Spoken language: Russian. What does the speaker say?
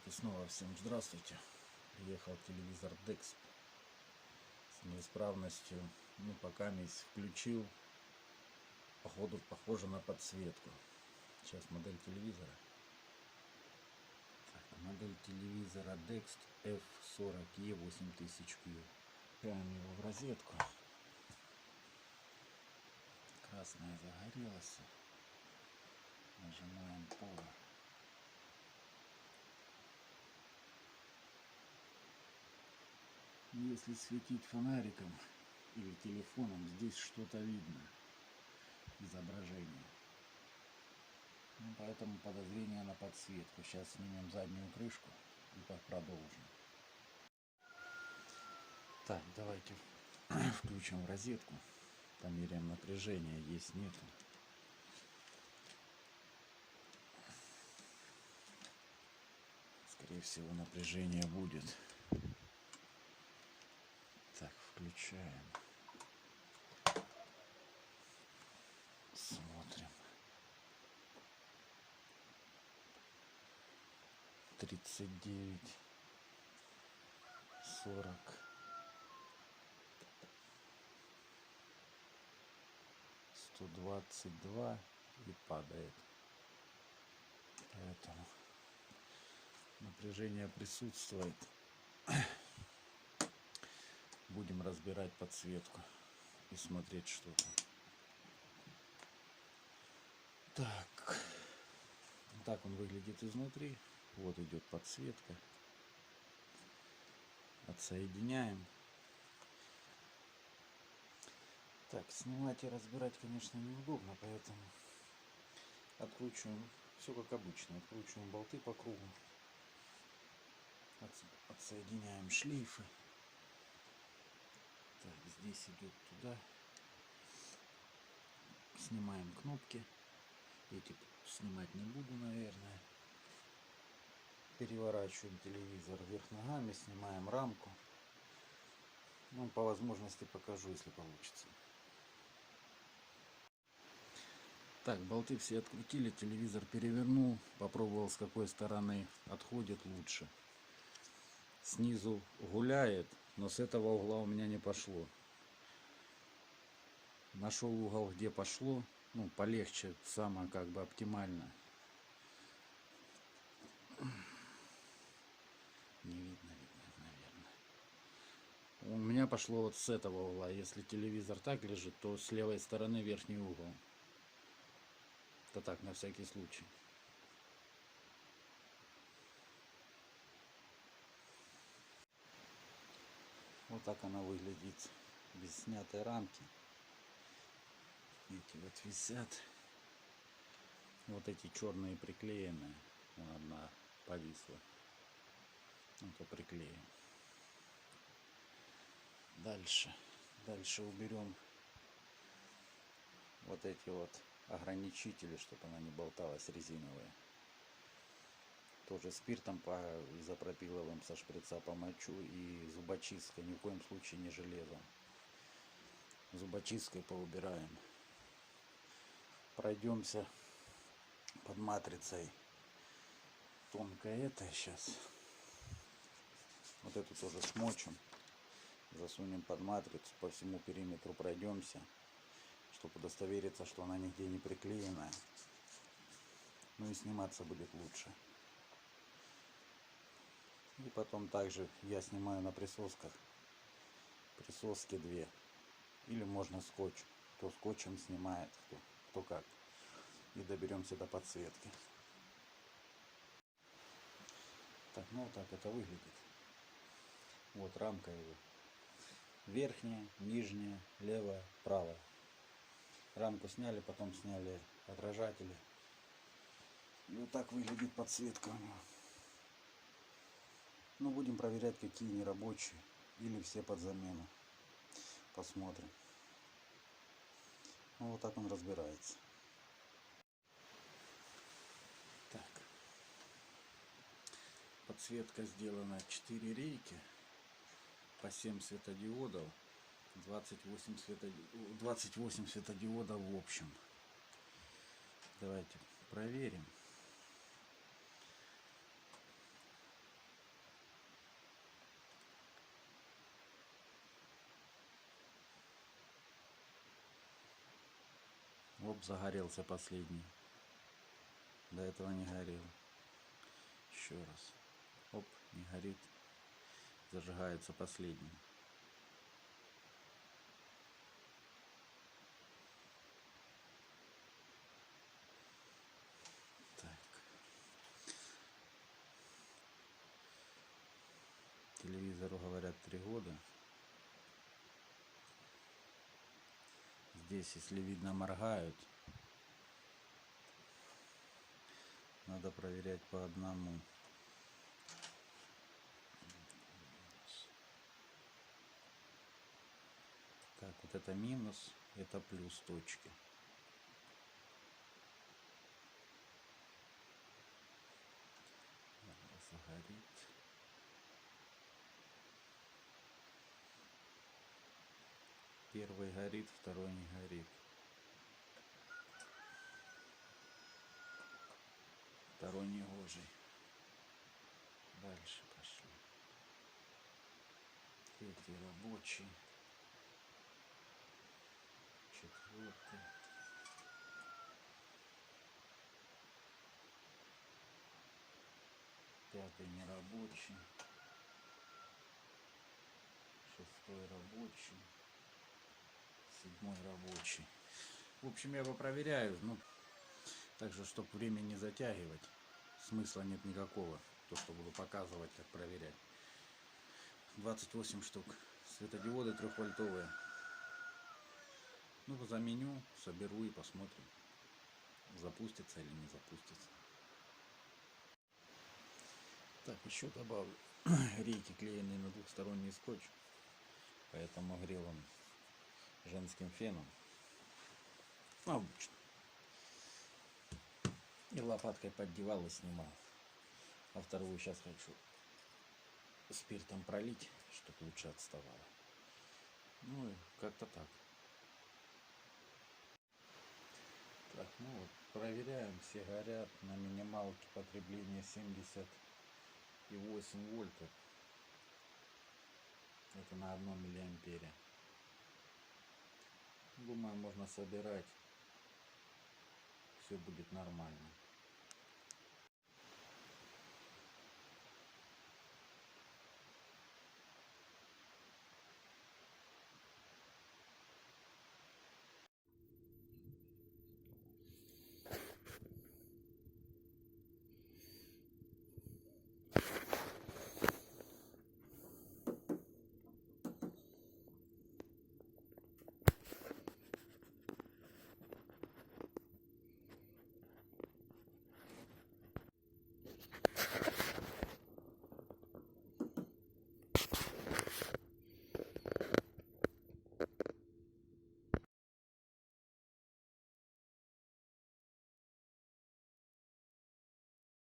И снова всем здравствуйте. Приехал телевизор DEX с неисправностью. Пока мисс включил. Походу похоже на подсветку. Сейчас модель телевизора. Модель телевизора DEX F40E 8000Q. Ставим его в розетку. Красная загорелась. Нажимаем Power. Если светить фонариком или телефоном, здесь что-то видно, изображение. Поэтому подозрение на подсветку. Сейчас снимем заднюю крышку и продолжим. Так, давайте включим в розетку. Померяем напряжение, есть, нету. Скорее всего, напряжение будет. Так, включаем. Смотрим. 39, 40, 122 и падает. Поэтому напряжение присутствует. Будем разбирать подсветку и смотреть, что там. Так, так он выглядит изнутри. Вот идет подсветка. Отсоединяем. Так, снимать и разбирать, конечно, неудобно, поэтому откручиваем все как обычно. Откручиваем болты по кругу. Отсоединяем шлейфы. Так, здесь идет туда. Снимаем кнопки. Эти снимать не буду, наверное. Переворачиваем телевизор вверх ногами, снимаем рамку. По возможности покажу, если получится. Так, болты все открутили, телевизор перевернул, попробовал, с какой стороны отходит лучше. Снизу гуляет, но с этого угла у меня не пошло. Нашел угол, где пошло, полегче, самое оптимально. Не видно, наверное. У меня пошло вот с этого угла. Если телевизор так лежит, то с левой стороны верхний угол. Это так, на всякий случай. Вот так она выглядит без снятой рамки. Эти вот висят. Вот эти черные приклеенные. Одна повисла. Это приклеим. Дальше уберем вот эти вот ограничители, чтобы она не болталась, резиновые. Тоже спиртом изопропиловым со шприца помочу и зубочисткой, ни в коем случае не железом. Зубочисткой поубираем. Пройдемся под матрицей. Тонкая это сейчас. Вот эту тоже смочим. Засунем под матрицу, по всему периметру пройдемся, чтобы удостовериться, что она нигде не приклеенная. И сниматься будет лучше. И потом также я снимаю на присосках. Присоски 2. Или можно скотч. Кто скотчем снимает, кто как. И доберемся до подсветки. Так, вот так это выглядит. Вот рамка его. Верхняя, нижняя, левая, правая. Рамку сняли, потом сняли отражатели. И вот так выглядит подсветка у него. Будем проверять, какие нерабочие или все под замену. Посмотрим. Вот так он разбирается. Так. Подсветка сделана 4 рейки по 7 светодиодов. 28 светодиодов в общем. Давайте проверим. Оп, загорелся последний. До этого не горел. Еще раз. Оп, не горит. Зажигается последний. Так. Телевизору говорят 3 года. Здесь, если видно, моргают. Надо проверять по одному. Так, вот это минус, это плюс точки. Загорит. Первый горит, второй не горит. Второй негожий. Дальше пошли. Третий рабочий. Четвертый. Пятый нерабочий. Шестой рабочий. Седьмой рабочий. В общем, я попроверяю. Ну, также, чтобы время не затягивать. Смысла нет никакого. То, что буду показывать, как проверять. 28 штук. Светодиоды 3-вольтовые. Ну, заменю, соберу и посмотрим, запустится или не запустится. Так, еще добавлю рейки, клеенные на двухсторонний скотч. Поэтому грел он женским феном. Ну, обычно. И лопаткой поддевал и снимал. А вторую сейчас хочу спиртом пролить, чтобы лучше отставало. Ну и как-то так. Так, ну вот, проверяем, все горят. На минималке потребление 70,8 вольта. Это на 1 миллиампере. Думаю, можно собирать. Все будет нормально.